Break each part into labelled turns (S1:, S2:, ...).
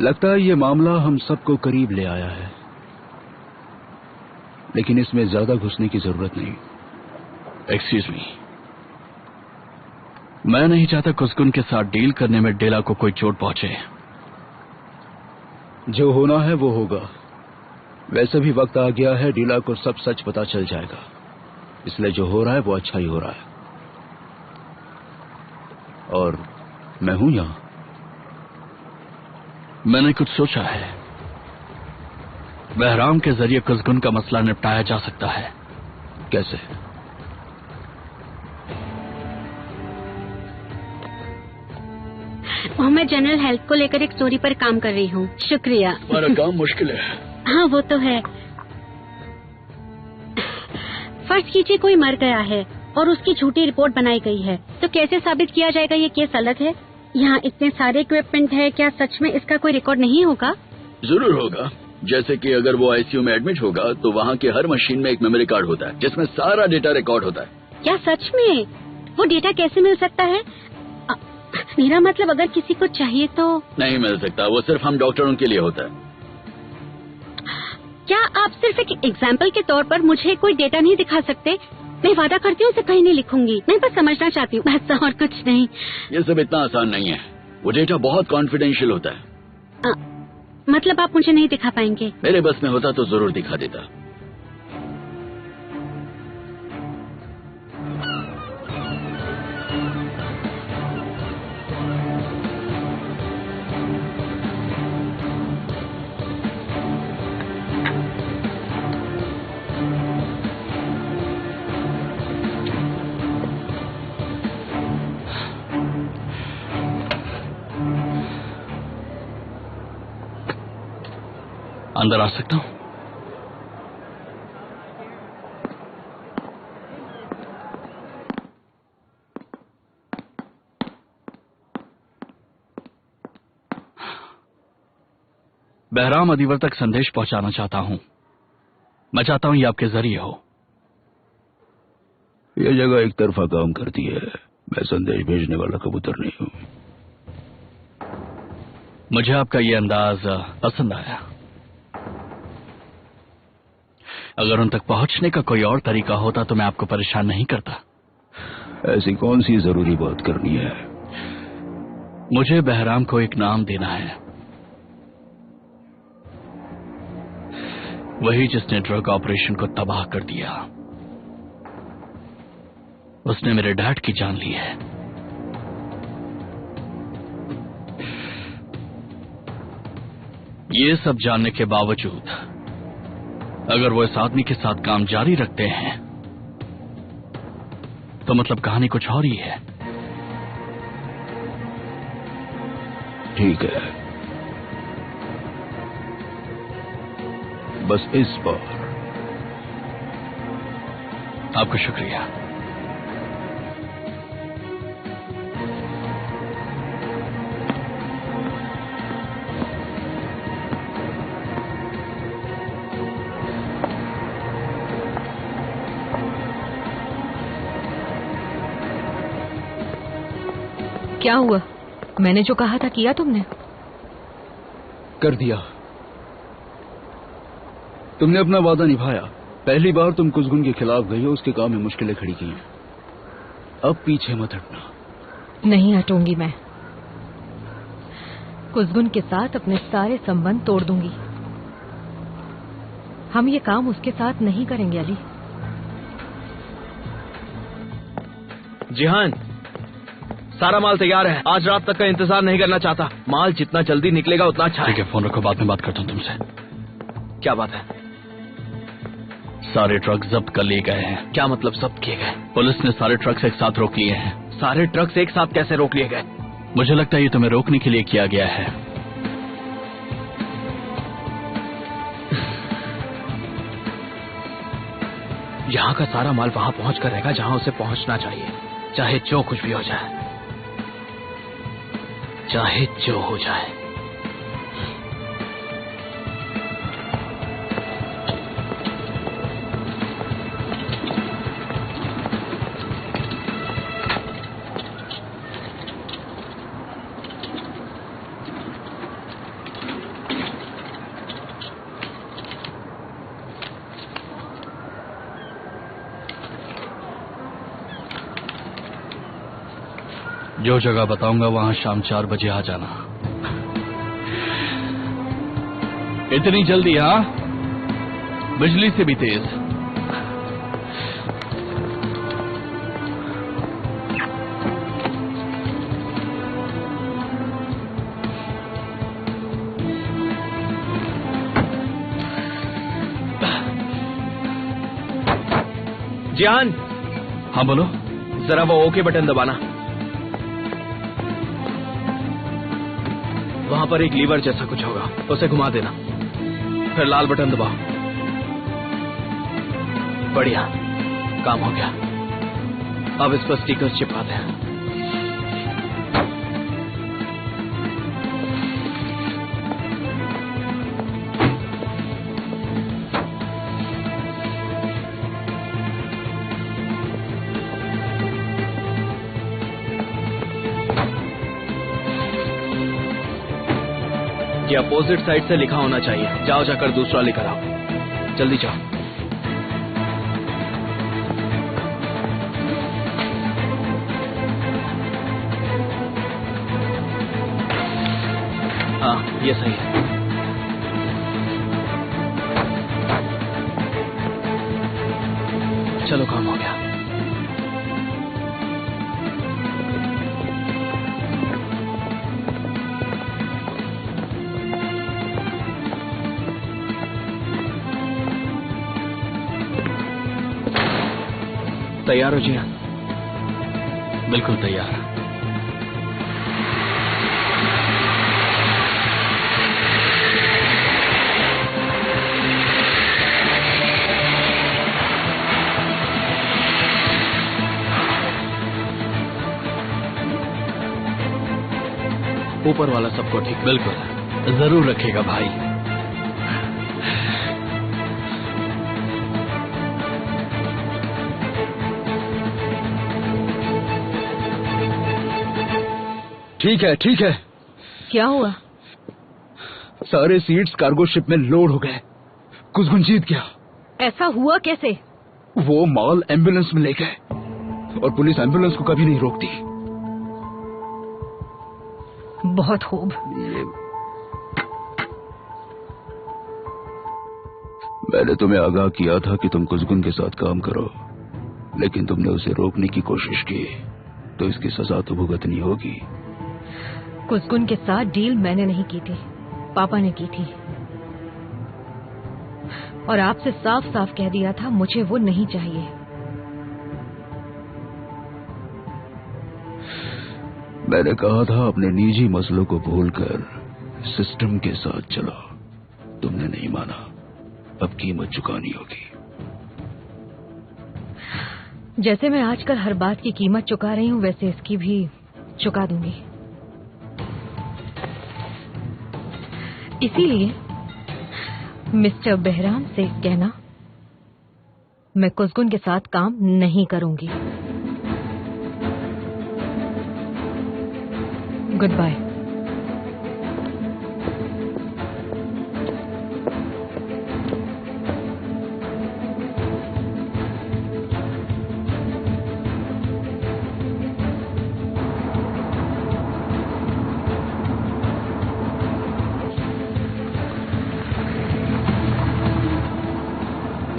S1: लगता है ये मामला हम सबको करीब ले आया है, लेकिन इसमें ज्यादा घुसने की जरूरत नहीं।
S2: एक्सक्यूज मी, मैं नहीं चाहता कुसकुन के साथ डील करने में डेला को कोई चोट पहुंचे।
S1: जो होना है वो होगा। वैसे भी वक्त आ गया है, डीला को सब सच पता चल जाएगा, इसलिए जो हो रहा है वो अच्छा ही हो रहा है। और मैं हूं यहां।
S2: मैंने कुछ सोचा है। बहराम के जरिए कुसगुन का मसला निपटाया जा सकता है।
S1: कैसे?
S3: मैं जनरल हेल्थ को लेकर एक स्टोरी पर काम कर रही हूँ। शुक्रिया।
S2: हमारा काम मुश्किल है।
S3: हाँ वो तो है। फर्ज कीजिए कोई मर गया है और उसकी झूठी रिपोर्ट बनाई गई है, तो कैसे साबित किया जाएगा ये केस अलग है। यहाँ इतने सारे इक्विपमेंट है, क्या सच में इसका कोई रिकॉर्ड नहीं होगा?
S2: जरूर होगा। जैसे कि अगर वो आईसीयू में एडमिट होगा तो वहाँ के हर मशीन में एक मेमोरी कार्ड होता है जिसमें सारा डेटा रिकॉर्ड होता है।
S3: क्या सच में? वो डेटा कैसे मिल सकता है? मेरा मतलब अगर किसी को चाहिए तो।
S2: नहीं मिल सकता, वो सिर्फ हम डॉक्टरों के लिए होता है।
S3: क्या आप सिर्फ एक एग्जाम्पल के तौर पर मुझे कोई डेटा नहीं दिखा सकते? मैं वादा करती हूँ उसे कहीं नहीं लिखूंगी। मैं बस समझना चाहती हूँ, बस और कुछ नहीं।
S2: ये सब इतना आसान नहीं है। वो डेटा बहुत कॉन्फिडेंशियल होता है।
S3: मतलब आप मुझे नहीं दिखा पाएंगे?
S2: मेरे बस में होता तो जरूर दिखा देता। अंदर आ सकता हूँ? बहराम अधिवर तक संदेश पहुंचाना चाहता हूँ। मैं चाहता हूँ ये आपके जरिए हो।
S1: ये जगह एक तरफा काम करती है। मैं संदेश भेजने वाला कबूतर नहीं हूँ।
S2: मुझे आपका ये अंदाज पसंद आया। अगर उन तक पहुंचने का कोई और तरीका होता तो मैं आपको परेशान नहीं करता।
S1: ऐसी कौन सी जरूरी बात करनी है?
S2: मुझे बहराम को एक नाम देना है, वही जिसने ड्रग ऑपरेशन को तबाह कर दिया। उसने मेरे डैड की जान ली है। ये सब जानने के बावजूद अगर वो इस आदमी के साथ काम जारी रखते हैं तो मतलब कहानी कुछ और ही है।
S1: ठीक है, बस इस बार।
S2: आपका शुक्रिया।
S4: क्या हुआ? मैंने जो कहा था किया तुमने?
S1: कर दिया। तुमने अपना वादा निभाया। पहली बार तुम कुसगुन के खिलाफ गई हो, उसके काम में मुश्किलें खड़ी की हैं। अब पीछे मत हटना।
S4: नहीं हटूंगी मैं। कुसगुन के साथ अपने सारे संबंध तोड़ दूंगी। हम ये काम उसके साथ नहीं करेंगे अली।
S5: जिहान, सारा माल तैयार है। आज रात तक का इंतजार नहीं करना चाहता। माल जितना जल्दी निकलेगा उतना अच्छा है।
S2: ठीक है, फोन रखो, बाद में बात करता हूँ तुमसे।
S5: क्या बात है?
S2: सारे ट्रक जब्त कर लिए गए हैं।
S5: क्या मतलब जब्त किए गए?
S2: पुलिस ने सारे ट्रक्स एक साथ रोक लिए हैं।
S5: सारे ट्रक्स एक साथ कैसे रोक लिए गए?
S2: मुझे लगता है ये तुम्हें रोकने के लिए किया गया है।
S5: यहाँ का सारा माल वहाँ पहुँच कर रहेगा जहाँ उसे पहुँचना चाहिए, चाहे जो कुछ भी हो जाए, चाहे जो हो जाए।
S6: जो जगह बताऊंगा वहां शाम 4 बजे आ जाना। इतनी जल्दी? हाँ, बिजली से भी तेज।
S5: जियान।
S6: हाँ बोलो।
S5: जरा वो ओके बटन दबाना। वहां पर एक लीवर जैसा कुछ होगा, उसे घुमा देना, फिर लाल बटन दबाओ। बढ़िया, काम हो गया। अब इस पर स्टिकर्स चिपकाते हैं। ये अपोजिट साइड से लिखा होना चाहिए। जाओ जाकर दूसरा लेकर आओ, जल्दी जाओ। हाँ, ये सही है। चलो, काम हो गया। तैयार हो जियान?
S6: बिल्कुल तैयार।
S5: ऊपर वाला सबको ठीक?
S6: बिल्कुल, जरूर रखेगा भाई।
S1: ठीक है, ठीक है।
S4: क्या हुआ?
S1: सारे सीट्स कार्गो शिप में लोड हो गए। कुसगुन जीत गया।
S4: ऐसा हुआ कैसे?
S1: वो माल एम्बुलेंस में ले गए और पुलिस एम्बुलेंस को कभी नहीं रोकती।
S4: बहुत खूब।
S1: मैंने तुम्हें आगाह किया था कि तुम कुसगुन के साथ काम करो, लेकिन तुमने उसे रोकने की कोशिश की, तो इसकी सजा तो भुगतनी होगी।
S4: कुसगुन के साथ डील मैंने नहीं की थी, पापा ने की थी। और आपसे साफ साफ कह दिया था मुझे वो नहीं चाहिए।
S1: मैंने कहा था अपने निजी मसलों को भूलकर सिस्टम के साथ चलो। तुमने नहीं माना। अब कीमत चुकानी होगी।
S4: जैसे मैं आजकल हर बात की कीमत चुका रही हूँ, वैसे इसकी भी चुका दूंगी। इसीलिए मिस्टर बहराम से कहना मैं कुसगुन के साथ काम नहीं करूंगी। Good bye.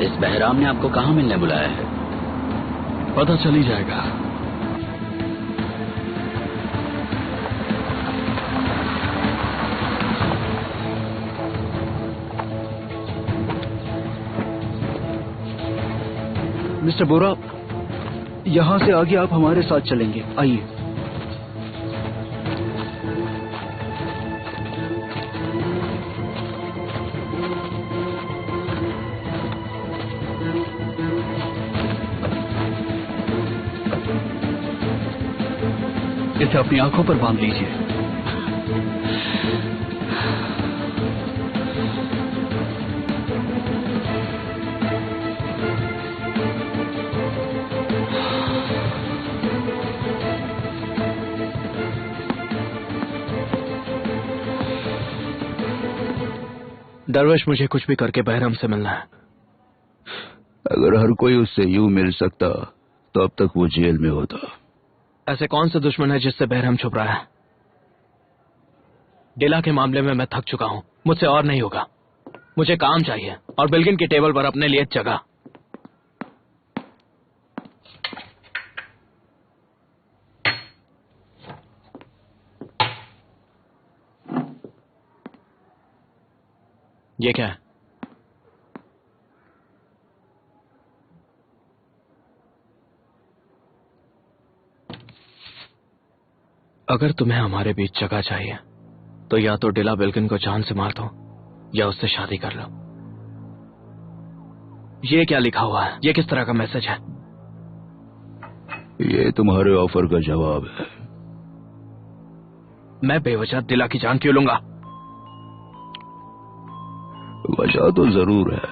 S2: इस बहराम ने आपको कहाँ मिलने बुलाया है?
S6: पता चल ही जाएगा।
S1: मिस्टर बोरा, यहाँ से आगे आप हमारे साथ चलेंगे। आइए।
S6: इसे अपनी आंखों पर बांध लीजिए।
S5: दरवेश, मुझे कुछ भी करके बहराम से मिलना है।
S1: अगर हर कोई उससे यूं मिल सकता तो अब तक वो जेल में होता।
S5: ऐसे कौन से दुश्मन है जिससे बहरम छुप रहा है? डिला के मामले में मैं थक चुका हूं, मुझसे और नहीं होगा। मुझे काम चाहिए और बिल्किन की टेबल पर अपने लिए जगह। ये क्या है? अगर तुम्हें हमारे बीच जगह चाहिए तो या तो डिला बिल्किन को जान से मार दो या उससे शादी कर लो। ये क्या लिखा हुआ है? ये किस तरह का मैसेज है?
S1: ये तुम्हारे ऑफर का जवाब है।
S5: मैं बेवजह डिला की जान क्यों लूंगा?
S1: वजह तो जरूर है,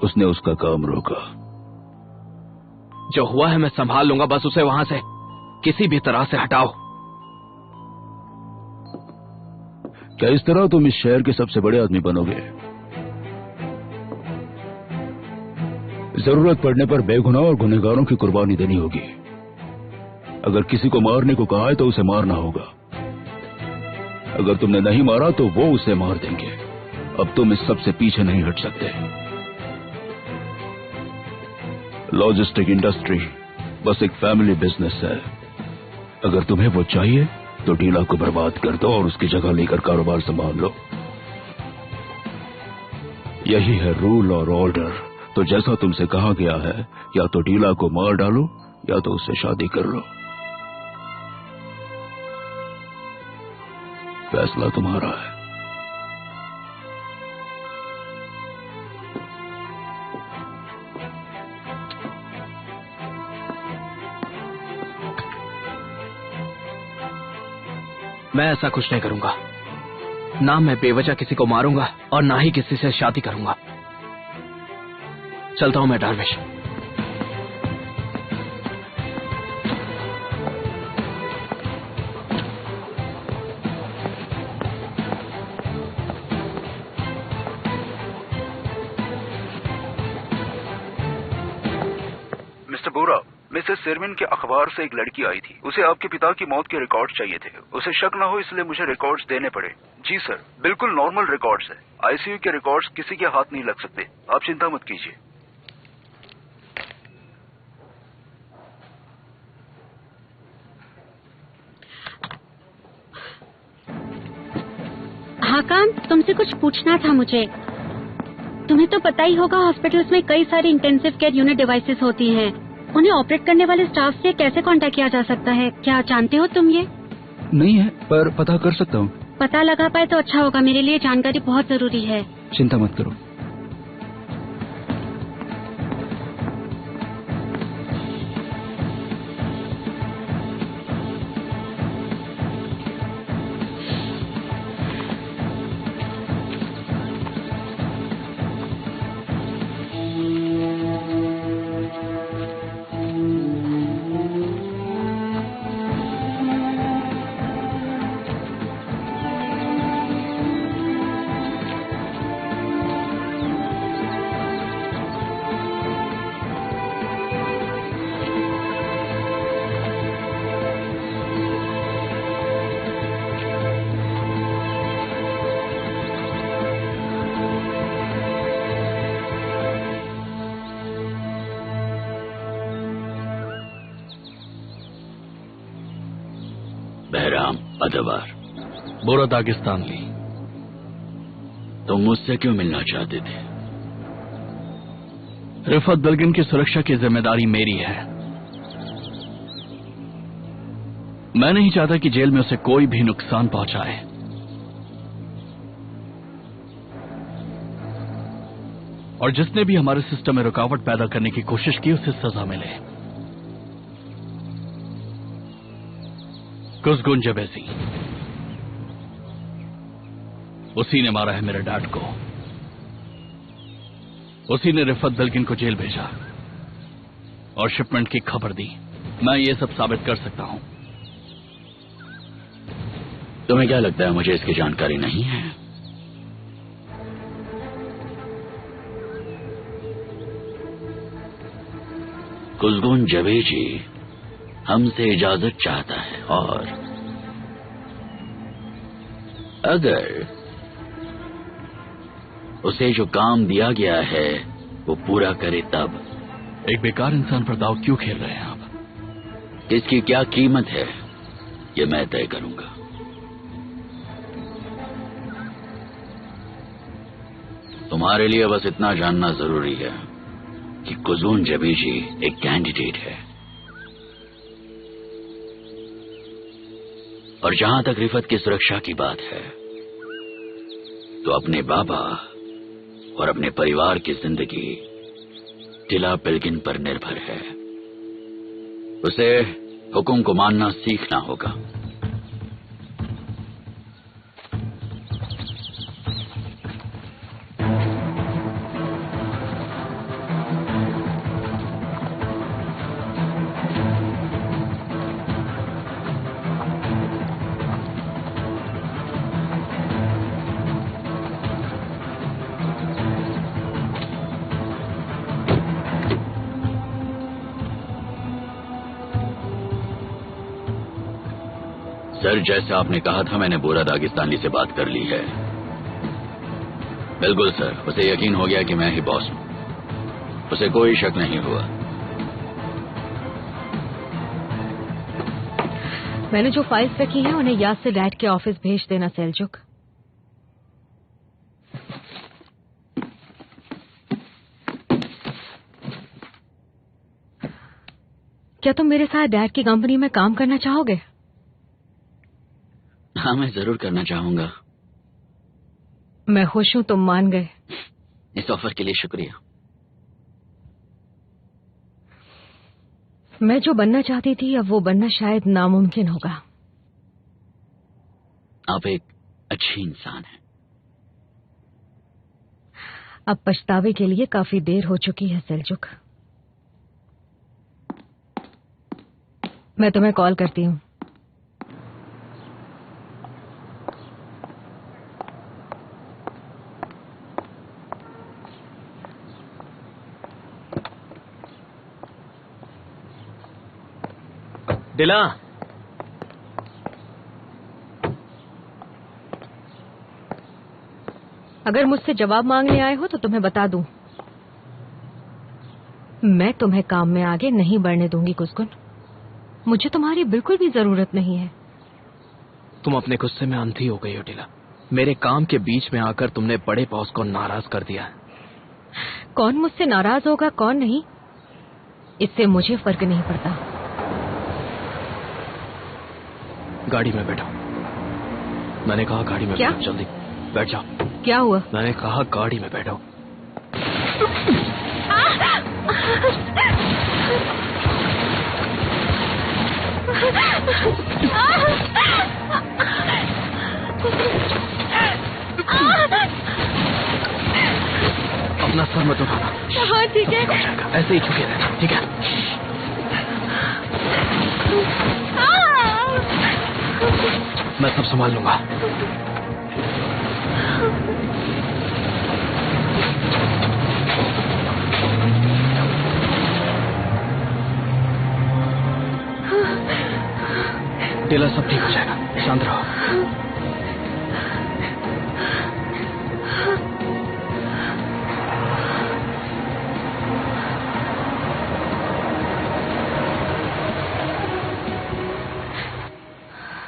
S1: उसने उसका काम रोका।
S5: जो हुआ है मैं संभाल लूंगा, बस उसे वहां से किसी भी तरह से हटाओ।
S1: क्या इस तरह तुम इस शहर के सबसे बड़े आदमी बनोगे? जरूरत पड़ने पर बेगुनाह और गुनहगारों की कुर्बानी देनी होगी। अगर किसी को मारने को कहा है तो उसे मारना होगा। अगर तुमने नहीं मारा तो वो उसे मार देंगे। अब तुम इस सब से पीछे नहीं हट सकते। लॉजिस्टिक इंडस्ट्री बस एक फैमिली बिजनेस है। अगर तुम्हें वो चाहिए तो डीला को बर्बाद कर दो और उसकी जगह लेकर कारोबार संभाल लो। यही है रूल और ऑर्डर। तो जैसा तुमसे कहा गया है, या तो डीला को मार डालो या तो उससे शादी कर लो। फैसला तुम्हारा है।
S5: मैं ऐसा कुछ नहीं करूंगा। ना मैं बेवजह किसी को मारूंगा और ना ही किसी से शादी करूंगा। चलता हूं मैं डार्विश।
S1: मिस्टर बोरा, मिसेस सेरविन के अखबार से एक लड़की आई थी। उसे आपके पिता की मौत के रिकॉर्ड चाहिए थे। उसे शक न हो इसलिए मुझे रिकॉर्ड्स देने पड़े। जी सर, बिल्कुल नॉर्मल रिकॉर्ड्स है। आईसीयू के रिकॉर्ड्स किसी के हाथ नहीं लग सकते। आप चिंता मत कीजिए।
S3: हाँ काम, तुमसे कुछ पूछना था मुझे। तुम्हें तो पता ही होगा हॉस्पिटल्स में कई सारी इंटेंसिव केयर यूनिट डिवाइसेस होती हैं। उन्हें ऑपरेट करने वाले स्टाफ से कैसे कांटेक्ट किया जा सकता है? क्या जानते हो तुम ये?
S1: नहीं है, पर पता कर सकता हूँ।
S3: पता लगा पाए तो अच्छा होगा। मेरे लिए जानकारी बहुत जरूरी है।
S1: चिंता मत करो।
S2: बहराम अदवार।
S6: बोरा दागिस्तान ली।
S2: तुम मुझसे क्यों मिलना चाहते थे?
S6: रिफत बिल्किन की सुरक्षा की जिम्मेदारी मेरी है। मैं नहीं चाहता कि जेल में उसे कोई भी नुकसान पहुंचाए। और जिसने भी हमारे सिस्टम में रुकावट पैदा करने की कोशिश की उसे सजा मिले। कुज़गुन जबेसी, उसी ने मारा है मेरे डैड को। उसी ने रिफत बिल्किन को जेल भेजा और शिपमेंट की खबर दी। मैं ये सब साबित कर सकता हूं।
S2: तुम्हें क्या लगता है मुझे इसकी जानकारी नहीं है? कुज़गुन जबेजी हमसे इजाजत चाहता है, और अगर उसे जो काम दिया गया है वो पूरा करे तब।
S6: एक बेकार इंसान पर दाव क्यों खेल रहे हैं आप?
S2: इसकी क्या कीमत है ये मैं तय करूंगा। तुम्हारे लिए बस इतना जानना जरूरी है कि कुजून जबीजी एक कैंडिडेट है, और जहां तक रिफत की सुरक्षा की बात है तो अपने बाबा और अपने परिवार की जिंदगी टिला बिल्किन पर निर्भर है। उसे हुक्म को मानना सीखना होगा। सर, जैसे आपने कहा था, मैंने बोरा दागिस्तानी से बात कर ली है। बिल्कुल सर, उसे यकीन हो गया कि मैं ही बॉस हूं। उसे कोई शक नहीं हुआ।
S4: मैंने जो फाइल्स रखी हैं उन्हें याद से डैड के ऑफिस भेज देना सेल्जुक। क्या तुम मेरे साथ डैड की कंपनी में काम करना चाहोगे?
S2: हाँ, मैं जरूर करना चाहूंगा।
S4: मैं खुश हूं तुम मान गए।
S2: इस ऑफर के लिए शुक्रिया।
S4: मैं जो बनना चाहती थी अब वो बनना शायद नामुमकिन होगा।
S2: आप एक अच्छी इंसान हैं।
S4: अब पछतावे के लिए काफी देर हो चुकी है सेल्जुक। मैं तुम्हें कॉल करती हूँ।
S5: दिला,
S4: अगर मुझसे जवाब मांगने आए हो तो तुम्हें बता दूं, मैं तुम्हें काम में आगे नहीं बढ़ने दूंगी कुसकुन। मुझे तुम्हारी बिल्कुल भी जरूरत नहीं है।
S5: तुम अपने गुस्से में अंधी हो गई हो दिला। मेरे काम के बीच में आकर तुमने बड़े बॉस को नाराज कर दिया है।
S4: कौन मुझसे नाराज होगा कौन नहीं, इससे मुझे फर्क नहीं पड़ता।
S5: गाड़ी में बैठो। मैंने कहा गाड़ी में
S4: क्या?
S5: बैठो, जल्दी बैठ जाओ।
S4: क्या हुआ?
S5: मैंने कहा गाड़ी में बैठो। अपना सर मत उठाना।
S4: हाँ ठीक है।
S5: हो जाएगा, ऐसे ही झुके रहना, ठीक है? मैं सब संभाल लूंगा। दिला, सब ठीक हो जाएगा, शांत रहो।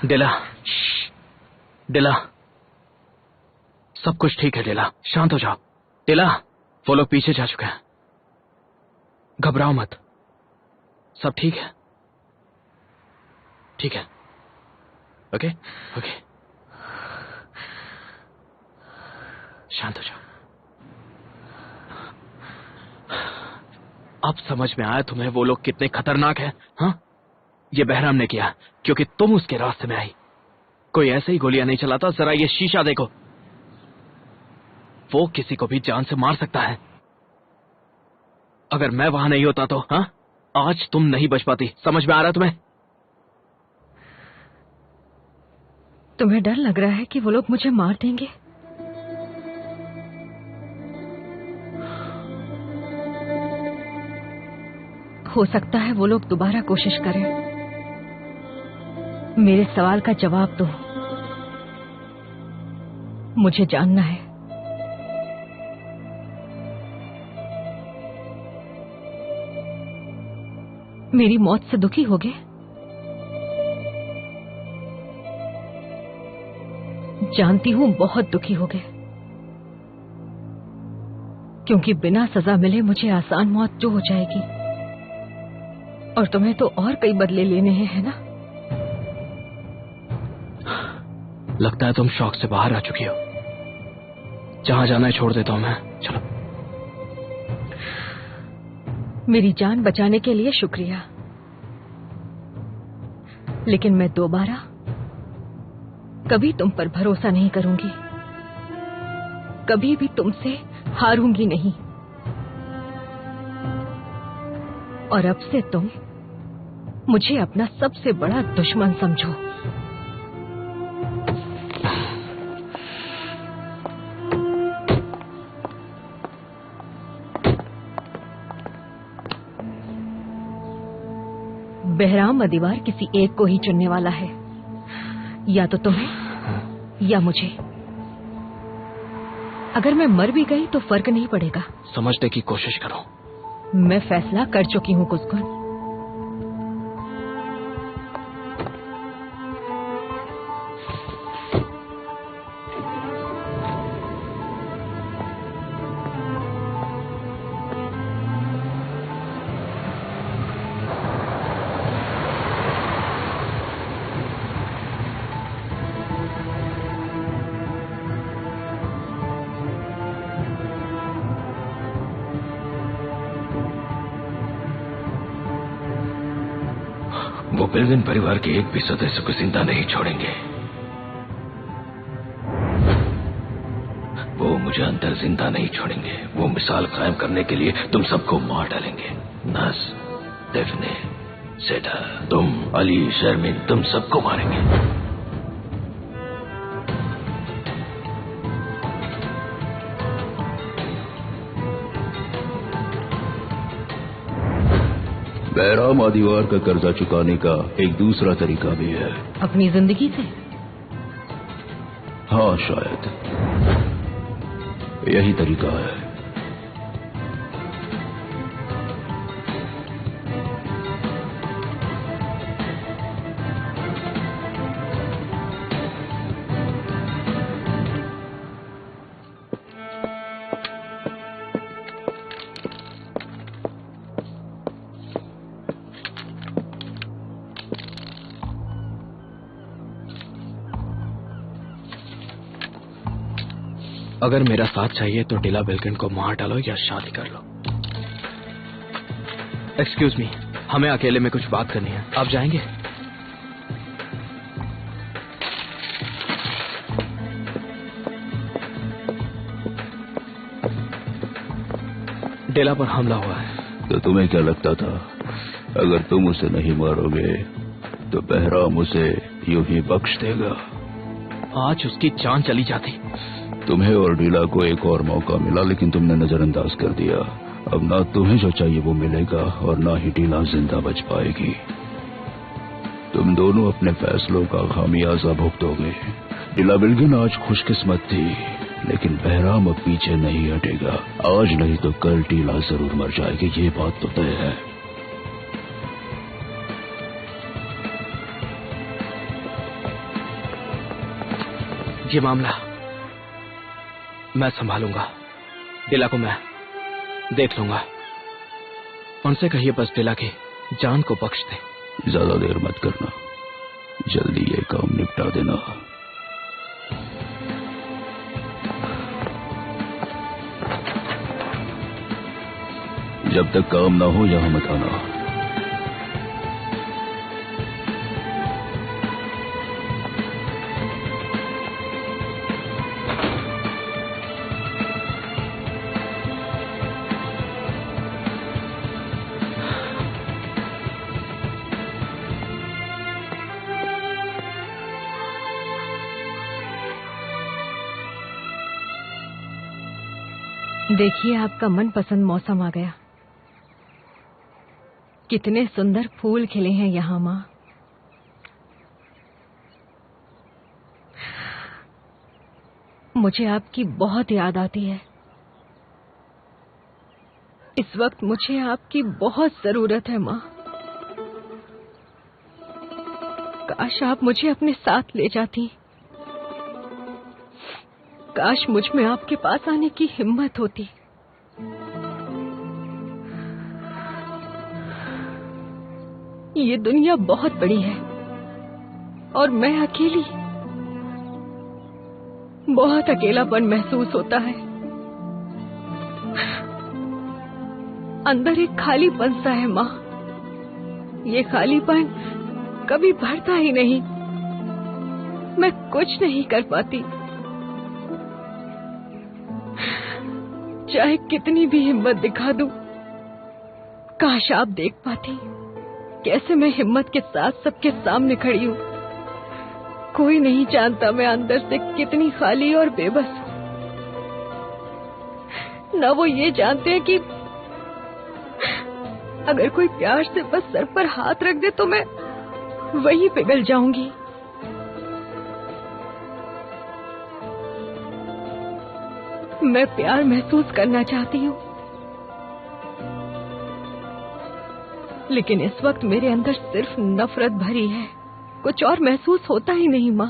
S5: दिला, दिला, सब कुछ ठीक है दिला, शांत हो जाओ। दिला, वो लोग पीछे जा चुके हैं, घबराओ मत, सब ठीक है, ठीक है। ओके ओके, शांत हो जाओ। अब समझ में आया तुम्हें वो लोग कितने खतरनाक हैं, हाँ? ये बहराम ने किया क्योंकि तुम उसके रास्ते में आई। कोई ऐसे ही गोलियां नहीं चलाता। जरा ये शीशा देखो, वो किसी को भी जान से मार सकता है। अगर मैं वहां नहीं होता तो हाँ, आज तुम नहीं बच पाती। समझ में आ रहा तुम्हें?
S4: तुम्हें डर लग रहा है कि वो लोग मुझे मार देंगे? हो सकता है वो लोग दोबारा कोशिश करें। मेरे सवाल का जवाब दो। मुझे जानना है। मेरी मौत से दुखी हो गए? जानती हूं बहुत दुखी हो गए, क्योंकि बिना सजा मिले मुझे आसान मौत जो हो जाएगी, और तुम्हें तो और कई बदले लेने हैं ना?
S5: लगता है तुम शौक से बाहर आ चुकी हो। जहां जाना है छोड़ देता हूं मैं, चलो।
S4: मेरी जान बचाने के लिए शुक्रिया, लेकिन मैं दोबारा कभी तुम पर भरोसा नहीं करूंगी, कभी भी तुमसे हारूंगी नहीं। और अब से तुम मुझे अपना सबसे बड़ा दुश्मन समझो। बहराम अधिवार किसी एक को ही चुनने वाला है, या तो तुम्हें या मुझे। अगर मैं मर भी गई तो फर्क नहीं पड़ेगा।
S5: समझने की कोशिश करो।
S4: मैं फैसला कर चुकी हूं कुसकुन।
S2: वो बिल्किन परिवार के एक भी सदस्य को जिंदा नहीं छोड़ेंगे। वो मुझे अंदर जिंदा नहीं छोड़ेंगे। वो मिसाल कायम करने के लिए तुम सबको मार डालेंगे। नस, डेफने, सेठा, तुम, अली, शर्मिन, तुम सबको मारेंगे।
S7: बहराम अधिवार का कर्जा चुकाने का एक दूसरा तरीका भी है।
S4: अपनी जिंदगी से?
S7: हाँ, शायद यही तरीका है।
S5: अगर मेरा साथ चाहिए तो डिला बिल्किन को मार डालो या शादी कर लो। एक्सक्यूज मी, हमें अकेले में कुछ बात करनी है। आप जाएंगे? डिला पर हमला हुआ है।
S7: तो तुम्हें क्या लगता था, अगर तुम उसे नहीं मारोगे तो बहराम उसे यूं ही बख्श देगा?
S5: आज उसकी जान चली जाती।
S7: तुम्हें और डीला को एक और मौका मिला, लेकिन तुमने नजरअंदाज कर दिया। अब ना तुम्हें जो चाहिए वो मिलेगा और ना ही डीला जिंदा बच पाएगी। तुम दोनों अपने फैसलों का खामियाजा भुगतोगे। डीला बिल्किन आज खुशकिस्मत थी, लेकिन बहराम अब पीछे नहीं हटेगा। आज नहीं तो कल डीला जरूर मर जाएगी, ये बात तो तय है।
S5: ये मामला मैं संभालूंगा। डिला को मैं देख लूंगा। उनसे कहिए बस डिला की जान को बख्श दे।
S7: ज्यादा देर मत करना, जल्दी ये काम निपटा देना। जब तक काम ना हो यहां मत आना।
S4: देखिए, आपका मनपसंद मौसम आ गया। कितने सुंदर फूल खिले हैं यहाँ, माँ। मुझे आपकी बहुत याद आती है। इस वक्त मुझे आपकी बहुत जरूरत है माँ। काश आप मुझे अपने साथ ले जाती। काश मुझ में आपके पास आने की हिम्मत होती। ये दुनिया बहुत बड़ी है और मैं अकेली। बहुत अकेलापन महसूस होता है। अंदर एक खालीपन सा है माँ। ये खालीपन कभी भरता ही नहीं। मैं कुछ नहीं कर पाती। चाहे कितनी भी हिम्मत दिखा दूं, काश आप देख पाती कैसे मैं हिम्मत के साथ सबके सामने खड़ी हूँ। कोई नहीं जानता मैं अंदर से कितनी खाली और बेबस हूँ। न वो ये जानते हैं कि अगर कोई प्यार से बस सर पर हाथ रख दे तो मैं वहीं पिघल जाऊंगी। मैं प्यार महसूस करना चाहती हूँ, लेकिन इस वक्त मेरे अंदर सिर्फ नफरत भरी है। कुछ और महसूस होता ही नहीं माँ।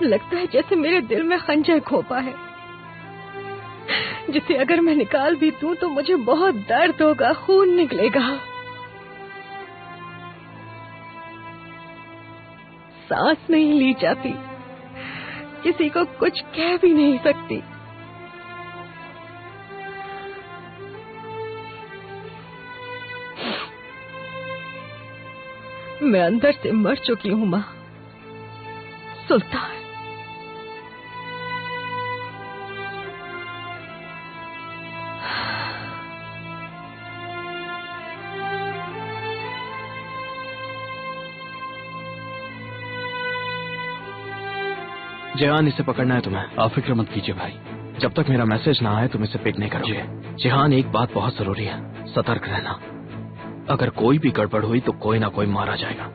S4: लगता है जैसे मेरे दिल में खंजर खोपा है, जिसे अगर मैं निकाल भी दूं तो मुझे बहुत दर्द होगा, खून निकलेगा। सांस नहीं ली जाती, किसी को कुछ कह भी नहीं सकती। मैं अंदर से मर चुकी हूँ माँ। सुल्तान,
S5: जिहान, इसे पकड़ना है तुम्हें।
S6: आप फिक्र मत कीजिए भाई।
S5: जब तक मेरा मैसेज ना आए तुम इसे पिक नहीं करोगे। जिहान, एक बात बहुत जरूरी है, सतर्क रहना। अगर कोई भी गड़बड़ हुई तो कोई ना कोई मारा जाएगा।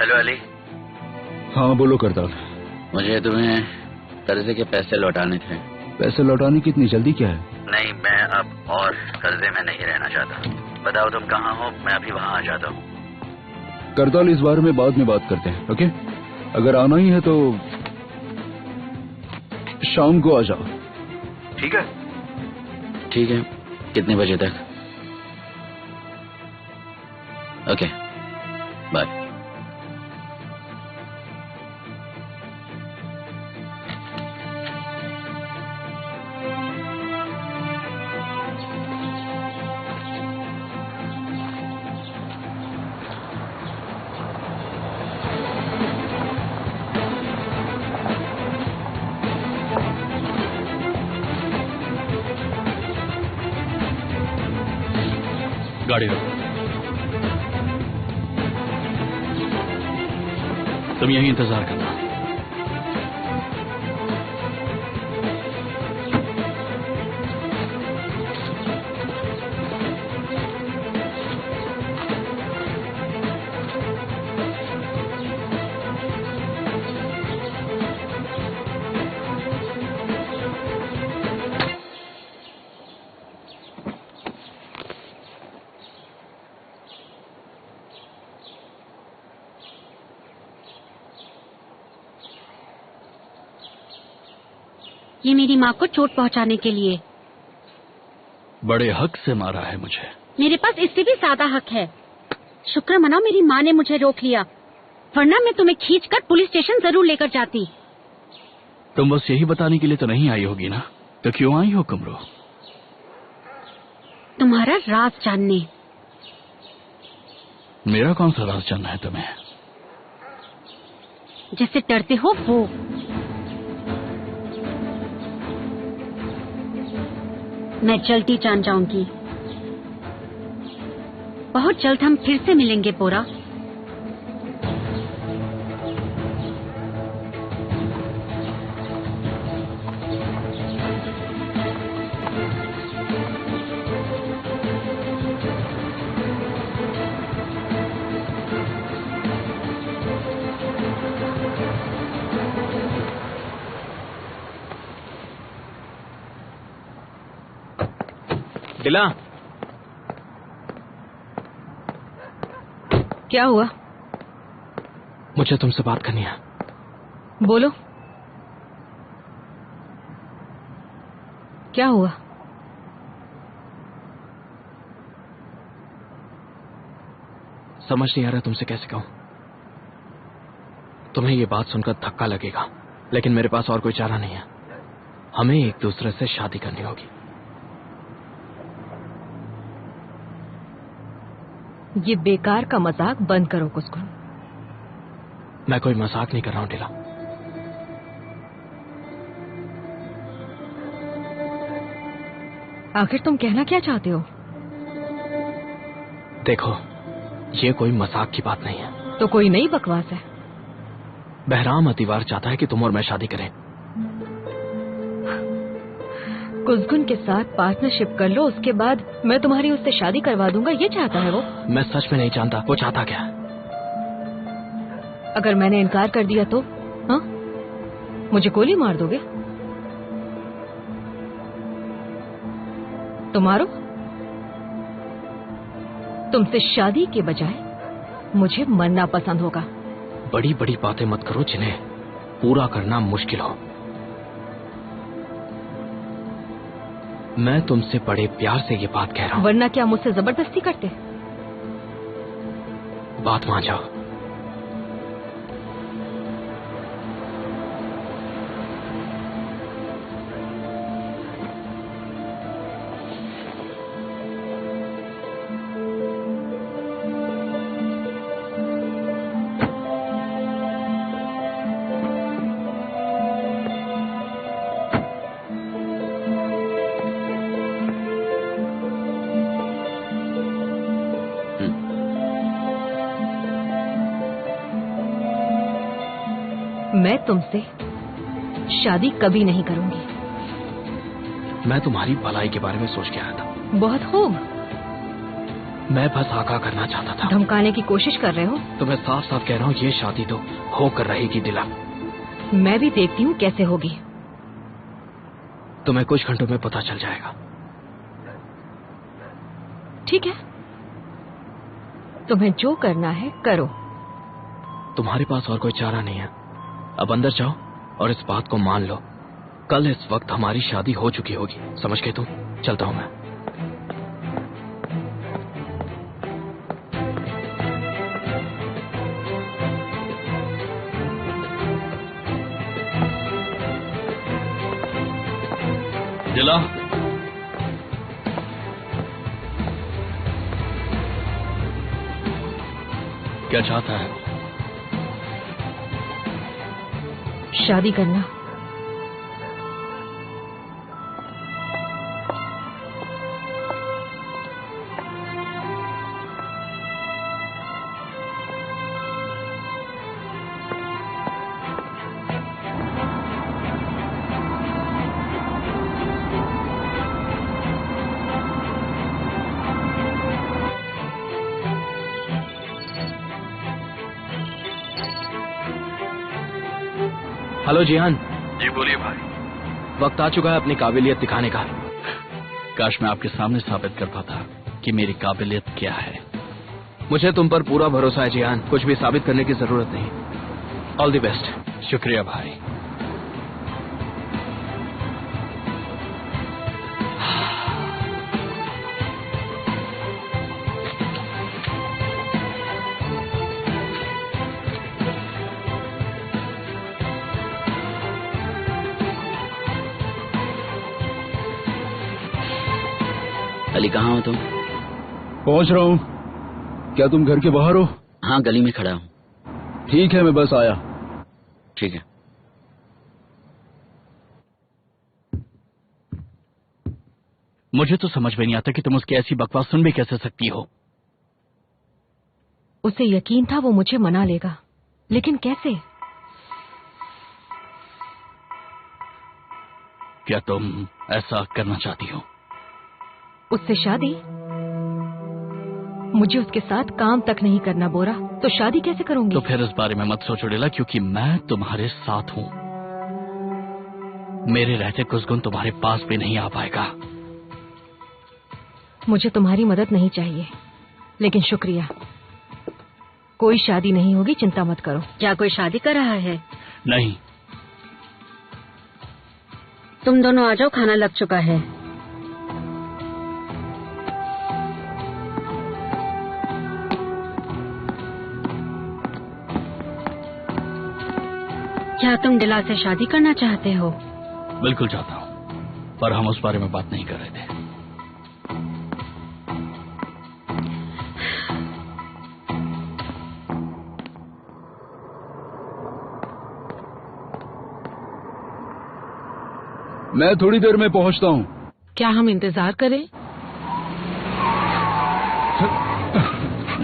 S2: हेलो अली।
S7: हाँ बोलो करतार।
S2: मुझे तुम्हें कर्जे के पैसे लौटाने थे।
S7: पैसे लौटाने की इतनी जल्दी क्या है?
S2: नहीं, मैं अब और कर्जे में नहीं रहना चाहता। बताओ तुम कहाँ हो, मैं अभी वहाँ आ जाता हूँ।
S7: करताल, इस बारे में बाद में बात करते हैं, ओके? अगर आना ही है तो शाम को आ जाओ।
S1: ठीक है?
S2: ठीक है। कितने बजे तक? Okay, bye.
S6: गाड़ी रोको। तुम यहीं इंतजार करना।
S3: ये मेरी माँ को चोट पहुँचाने के लिए।
S6: बड़े हक से मारा है मुझे।
S3: मेरे पास इससे भी ज्यादा हक है। शुक्र मनाओ मेरी माँ ने मुझे रोक लिया, वरना मैं तुम्हें खींचकर पुलिस स्टेशन जरूर लेकर जाती।
S6: तुम बस यही बताने के लिए तो नहीं आई होगी ना? तो क्यों आई हो कमरो?
S3: तुम्हारा राज जानने।
S6: मेरा कौन सा राज जानना है तुम्हें?
S3: जिससे डरते हो वो। मैं जल्दी जान जाऊंगी। बहुत जल्द हम फिर से मिलेंगे पोरा।
S5: दिला,
S4: क्या हुआ?
S5: मुझे तुमसे बात करनी है।
S4: बोलो, क्या हुआ?
S5: समझ नहीं आ रहा तुमसे कैसे कहूं। तुम्हें ये बात सुनकर धक्का लगेगा, लेकिन मेरे पास और कोई चारा नहीं है। हमें एक दूसरे से शादी करनी होगी।
S4: ये बेकार का मजाक बंद करो कुसकुन।
S5: मैं कोई मजाक नहीं कर रहा हूं ढिला।
S4: आखिर तुम कहना क्या चाहते हो?
S5: देखो, ये कोई मजाक की बात नहीं है।
S4: तो कोई नई बकवास है?
S5: बहराम अतिवार चाहता है कि तुम और मैं शादी करें।
S4: कुसकुन के साथ पार्टनरशिप कर लो, उसके बाद मैं तुम्हारी उससे शादी करवा दूंगा, ये चाहता है वो?
S5: मैं सच में नहीं जानता वो चाहता क्या है।
S4: अगर मैंने इनकार कर दिया तो? हाँ, मुझे गोली मार दोगे? तो मारो। तुमसे शादी के बजाय मुझे मरना पसंद होगा।
S5: बड़ी बड़ी बातें मत करो जिन्हें पूरा करना मुश्किल हो। मैं तुमसे बड़े प्यार से ये बात कह रहा हूं।
S4: वरना क्या मुझसे जबरदस्ती करते?
S5: बात मान जाओ।
S4: मैं तुमसे शादी कभी नहीं करूंगी।
S5: मैं तुम्हारी भलाई के बारे में सोच के आया था।
S4: बहुत खूब।
S5: मैं बस आगाह करना चाहता था।
S4: धमकाने की कोशिश कर रहे हो?
S5: तो मैं साफ साफ कह रहा हूँ, ये शादी तो होकर रहेगी दिला।
S4: मैं भी देखती हूँ कैसे होगी।
S5: तुम्हें कुछ घंटों में पता चल जाएगा।
S4: ठीक है, तुम्हें जो करना है करो।
S5: तुम्हारे पास और कोई चारा नहीं है। अब अंदर जाओ और इस बात को मान लो, कल इस वक्त हमारी शादी हो चुकी होगी। समझ गए तुम? चलता हूं मैं।
S6: दिला, क्या चाहता है?
S4: शादी करना।
S5: हेलो जिहान।
S6: जी बोलिए भाई।
S5: वक्त आ चुका है अपनी काबिलियत दिखाने का।
S6: काश मैं आपके सामने साबित कर पाता कि मेरी काबिलियत क्या है।
S5: मुझे तुम पर पूरा भरोसा है जिहान, कुछ भी साबित करने की जरूरत नहीं। All the best.
S6: शुक्रिया भाई।
S2: अली, कहाँ हो तुम?
S7: पहुंच रहा हूँ। क्या तुम घर के बाहर हो?
S2: हाँ, गली में खड़ा हूँ।
S7: ठीक है, मैं बस आया।
S2: ठीक है।
S6: मुझे तो समझ में नहीं आता कि तुम उसकी ऐसी बकवास सुन भी कैसे सकती हो।
S4: उसे यकीन था वो मुझे मना लेगा, लेकिन कैसे?
S6: क्या तुम ऐसा करना चाहती हो?
S4: उससे शादी? मुझे उसके साथ काम तक नहीं करना बोरा, तो शादी कैसे करूंगी?
S6: तो फिर इस बारे में मत सोचो डिला, क्योंकि मैं तुम्हारे साथ हूं। मेरे रहते कुसगुन तुम्हारे पास भी नहीं आ पाएगा।
S4: मुझे तुम्हारी मदद नहीं चाहिए, लेकिन शुक्रिया। कोई शादी नहीं होगी, चिंता मत करो।
S3: क्या कोई शादी कर रहा है?
S6: नहीं।
S3: तुम दोनों आ जाओ, खाना लग चुका है। क्या तुम डिला से शादी करना चाहते हो?
S6: बिल्कुल चाहता हूं, पर हम उस बारे में बात नहीं कर रहे थे।
S7: मैं थोड़ी देर में पहुंचता हूं।
S8: क्या हम इंतजार करें?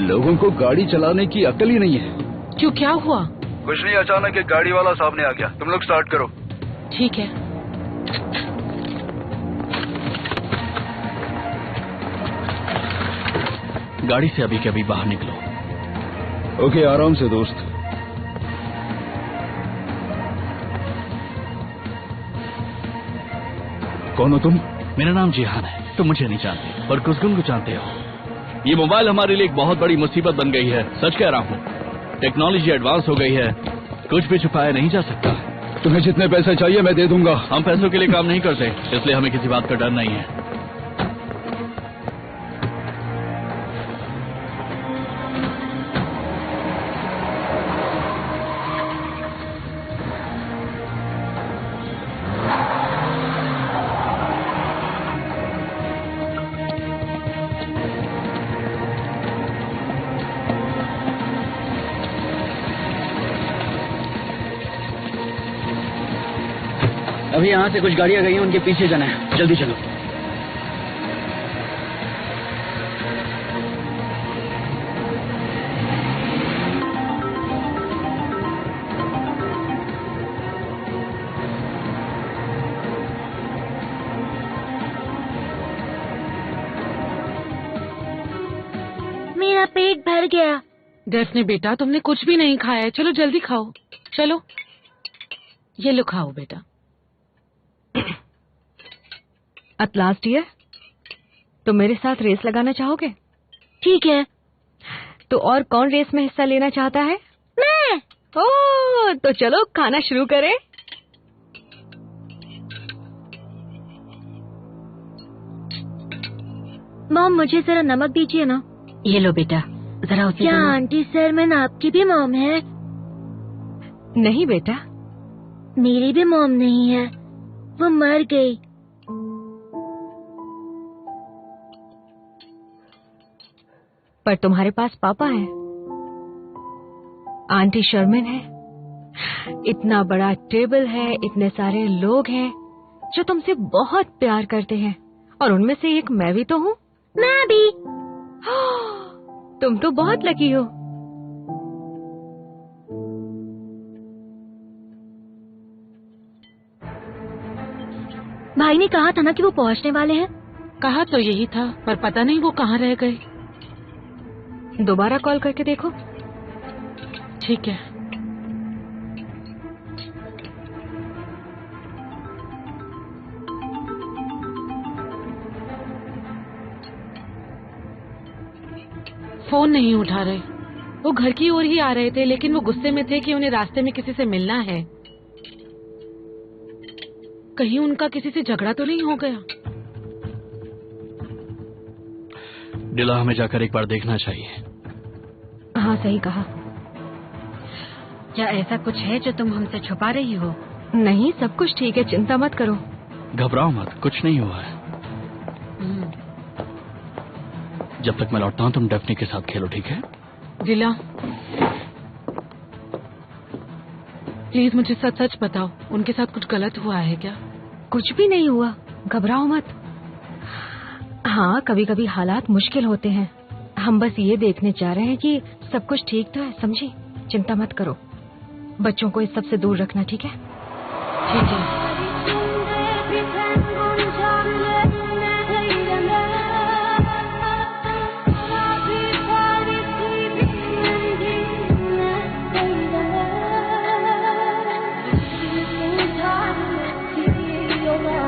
S7: लोगों को गाड़ी चलाने की अकल ही नहीं है।
S8: क्यों, क्या हुआ?
S1: कुछ नहीं, अचानक एक गाड़ी वाला सामने आ गया। तुम लोग स्टार्ट करो।
S8: ठीक है।
S6: गाड़ी से अभी के अभी बाहर निकलो।
S7: ओके, आराम से दोस्त। कौन हो तुम?
S6: मेरा नाम जिहान है। तुम मुझे नहीं जानते, पर कुसगुन को जानते हो। ये मोबाइल हमारे लिए एक बहुत बड़ी मुसीबत बन गई है, सच कह रहा हूँ। टेक्नोलॉजी एडवांस हो गई है, कुछ भी छुपाया नहीं जा सकता।
S7: तुम्हें जितने पैसे चाहिए मैं दे दूंगा।
S6: हम पैसों के लिए काम नहीं करते, इसलिए हमें किसी बात का डर नहीं है।
S2: अभी यहाँ से कुछ गाड़ियां गई हैं, उनके पीछे जाना है। जल्दी चलो।
S3: मेरा पेट भर गया।
S8: डेफने बेटा, तुमने कुछ भी नहीं खाया है। चलो जल्दी खाओ। चलो, ये लो खाओ बेटा।
S4: एट लास्ट डियर, तुम मेरे साथ रेस लगाना चाहोगे?
S3: ठीक है।
S4: तो और कौन रेस में हिस्सा लेना चाहता है?
S3: मैं।
S4: ओह, तो चलो खाना शुरू करें।
S3: मॉम, मुझे जरा नमक दीजिए ना। ये लो बेटा, जरा उसे। क्या आंटी शर्मन आपकी भी मॉम है?
S4: नहीं बेटा,
S3: मेरी भी मॉम नहीं है, वो मर गई।
S4: पर तुम्हारे पास पापा है, आंटी शर्मिन है। इतना बड़ा टेबल है, इतने सारे लोग हैं जो तुमसे बहुत प्यार करते हैं, और उनमें से एक मैं भी तो हूँ।
S3: मैं भी।
S4: तुम तो बहुत लकी हो।
S3: भाई ने कहा था ना कि वो पहुंचने वाले हैं।
S8: कहा तो यही था, पर पता नहीं वो कहाँ रह गए।
S4: दोबारा कॉल करके देखो।
S8: ठीक है। फोन नहीं उठा रहे। वो घर की ओर ही आ रहे थे, लेकिन वो गुस्से में थे कि उन्हें रास्ते में किसी से मिलना है। कहीं उनका किसी से झगड़ा तो नहीं हो गया?
S6: डिला, हमें जाकर एक बार देखना चाहिए।
S4: हाँ, सही कहा।
S3: क्या ऐसा कुछ है जो तुम हमसे छुपा रही हो?
S4: नहीं, सब कुछ ठीक है, चिंता मत करो।
S6: घबराओ मत, कुछ नहीं हुआ है। जब तक मैं लौटता हूँ तुम डेफनी के साथ खेलो, ठीक है?
S8: डिला, प्लीज मुझे सच सच बताओ, उनके साथ कुछ गलत हुआ है क्या?
S4: कुछ भी नहीं हुआ, घबराओ मत। हाँ, कभी कभी हालात मुश्किल होते हैं। हम बस ये देखने चाह रहे हैं कि सब कुछ ठीक तो है, समझी? चिंता मत करो, बच्चों को इस सब से दूर रखना, ठीक है?
S8: ठीक है।
S9: Your